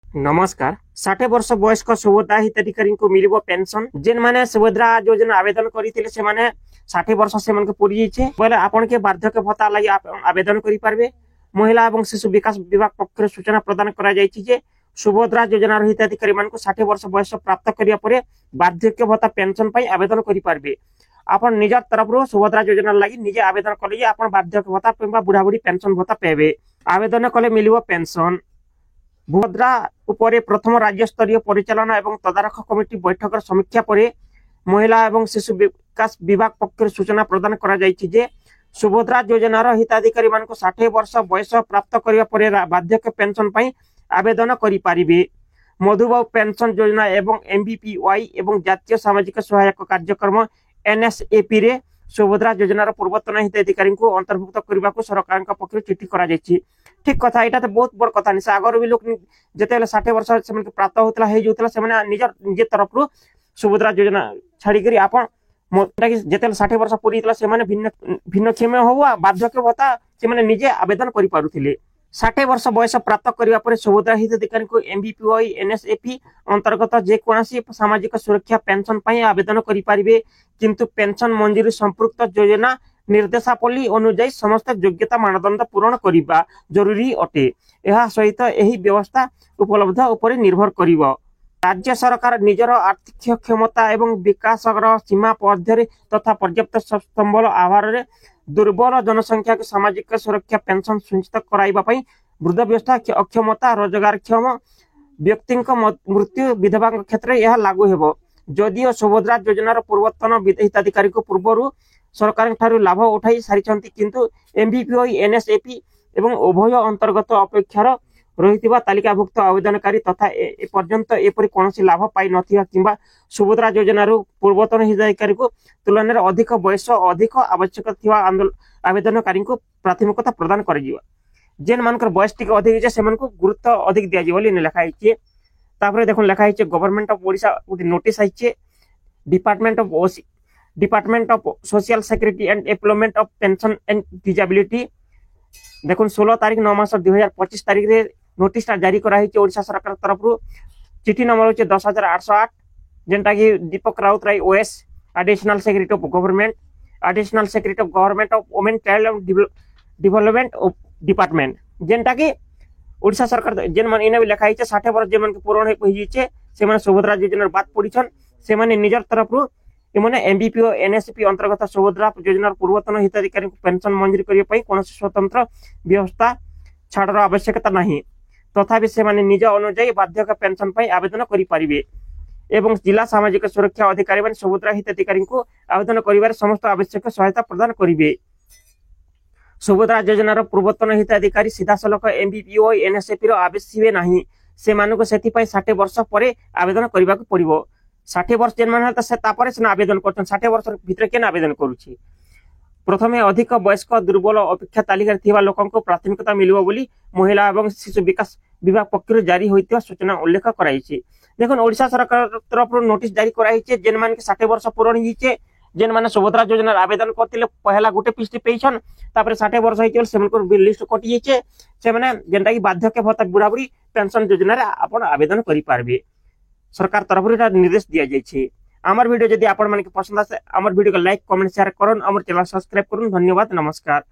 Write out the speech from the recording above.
नमस्कार। 60 वर्ष वयस्क सुभद्रा हिताधिकारी को मिलिबो पेंशन। जेन माने सुभद्रा योजना आवेदन करिथिले से माने 60 वर्ष से मन के पूरी जाइछे बोले आपन के वार्धक्य भत्ता लागि आवेदन करि पारबे। महिला एवं शिशु विकास विभाग पक्षर सूचना प्रदान करा जाइछि जे सुभद्रा योजना हिताधिकारी मान को 60 वर्ष वयस प्राप्त करिया परे वार्धक्य भत्ता पेंशन पई आवेदन करि पारबे। आपन निजर तरफ रो सुभद्रा योजना लागि निजे आवेदन कले आपन वार्धक्य भत्ता किंबा बुढ़ा बुढ़ी पेंशन भत्ता पेबे। आवेदन कले मिलिबो पेंशन। सुभद्रा उपरे प्रथम राज्य स्तरीय परिचालना एवं तदारख कमिटी बैठक समीक्षा पर महिला एवं शिशु विकास विभाग पक्ष सूचना प्रदान करा जायछि जे सुभद्रा योजनार हिताधिकारी मान 60 वर्ष वयस प्राप्त करिया परे वार्धक्य पेंशन पई आवेदन करि पारिबे। मधुबाबू पेंशन योजना एवं एमबीपीवाई एवं जातीय सामाजिक सहायक कार्यक्रम एनएसएपी रे सुभद्रा योजनार पूर्वतन हिताधिकारी को अंतर्भुक्त करने को सरकार पक्ष चिठी करा जायछि। ठीक कथा एटा तो बहुत बड़ कथा नहीं। आगर भी लोक जिते 60 वर्ष से प्राप्त होता है निजे तरफ रू सुभद्रा योजना छाड़ी आपन जिते 60 वर्ष पूरी से भिन्नक्षम हो वार्धक्य भत्ता से निजे आवेदन कर पारुथिले। 60 वर्ष वयस प्राप्त करिया परे सुभद्रा हिताधिकारी को एमबीपीवाई एनएसएपी अंतर्गत जेकोसी सामाजिक सुरक्षा पेंशन पई आवेदन करि पारिबे। किंतु पेंशन मंजूरी संपृक्त योजना निर्देशावली अनुଯାयी समस्त योग्यता मानदंड पूर्ण करने जरूरी अटे। यह सहित यही व्यवस्था उपलब्ध उपर निर्भर करिवो। राज्य सरकार निजर आर्थिक क्षमता एवं विकास सीमा पद्धति तथा पर्याप्त संबल आधार दुर्बल जनसंख्या के सामाजिक सुरक्षा पेंशन सुनिश्चित कराइबा पई वृद्ध व्यवस्था अक्षमता रोजगारक्षम व्यक्ति मृत्यु विधवा क्षेत्र में यह लागू हेबो। जदिओ सुभद्रा योजनार पूर्वतन हिताधिकारी को पूर्व सरकार ठारू लाभ उठाई सारी किंतु एमबीपीवाई एनएसएपी एवं उभय अंतर्गत अपेक्षार रही तालिकाभुक्त आवेदनकारी तथा एपर्यंत एपरी कौन लाभ पाई नथिबा किंबा सुभद्रा योजनार पूर्वतन हिताधिकारी को तुलन में अधिक बयस अधिक आवश्यक थिबा आवेदनकारी को प्राथमिकता प्रदान कर जेन मानकर बयस टिक अधिक से गुरुत्व अधिक दिया बोली लिखाई। देखो लिखाई गवर्नमेंट ऑफ ओडिशा गोटे notice I department of social security and employment of pension and disability देखो 16 तारीख 9 मास 2025 तारीख रे नोटिस जारी कराई ओडिशा सरकार तरफ चिठी नंबर होचे 10808 जेनटा कि Deepak Routray OAS additional secretary of government of women child development department जेनटा कि ओडिशा सरकार जेन मन इने लिखाई 60 वर्ष जे मन के पूर्ण होई से मन सुभद्रा योजना बात पड़ीछन से मन निजर तरफ एमने एमबीपी और एनएसपी अंतर्गत सुभद्रा योजनार पूर्वतन हिताधिकारी पेंशन मंजूरी करने कौन स्वतंत्र व्यवस्था छाड़र आवश्यकता नहीं। तथापि से निज अनुजाई वार्धक्य पेंशन पर आवेदन करें एवं जिला सामाजिक सुरक्षा अधिकारी मान सुभद्रा हिताधिकारी को आवेदन कर समस्त आवश्यक सहायता प्रदान करेंगे। सुभद्रा योजनार पूर्वतन हिताधिकारी सीधा सलख एमबीपी और एनएसएपी आवेश नहीं से 60 वर्ष पर आवेदन करने को पड़ो। 60 वर्ष जेन मान से आवेदन कर 60 वर्ष भितर के आवेदन करुच्ची। प्रथमे अधिक वयस्क दुर्बल अपेक्षा तालिका थिबा लोकन को प्राथमिकता मिलिबो बोली महिला एवं शिशु विकास विभाग पक्षर जारी होइतिबा सूचना उल्लेख कराइछि। देखो ओडिशा सरकार तरफ नोटिस जारी कराइछि जेन मान के 60 वर्ष पूर्ण हिचे जेन माने सुभद्रा योजना आवेदन करथिले पहला गोटे किस्ती पेइछन तापर 60 वर्ष हिचे सेमन लिस्ट कटि जाइछे से माने जेनटा कि वार्धक्य भत्ता बुढ़ा बुढ़ी पेंशन योजना रे आपण आवेदन करि पारबे। सरकार तरफ निर्देश दिया जाइए। आमर वीडियो जदि आपण मन के पसंद आसे आमर वीडियो को लाइक कमेंट शेयर करन आमर चैनल सब्सक्राइब करन। धन्यवाद। नमस्कार।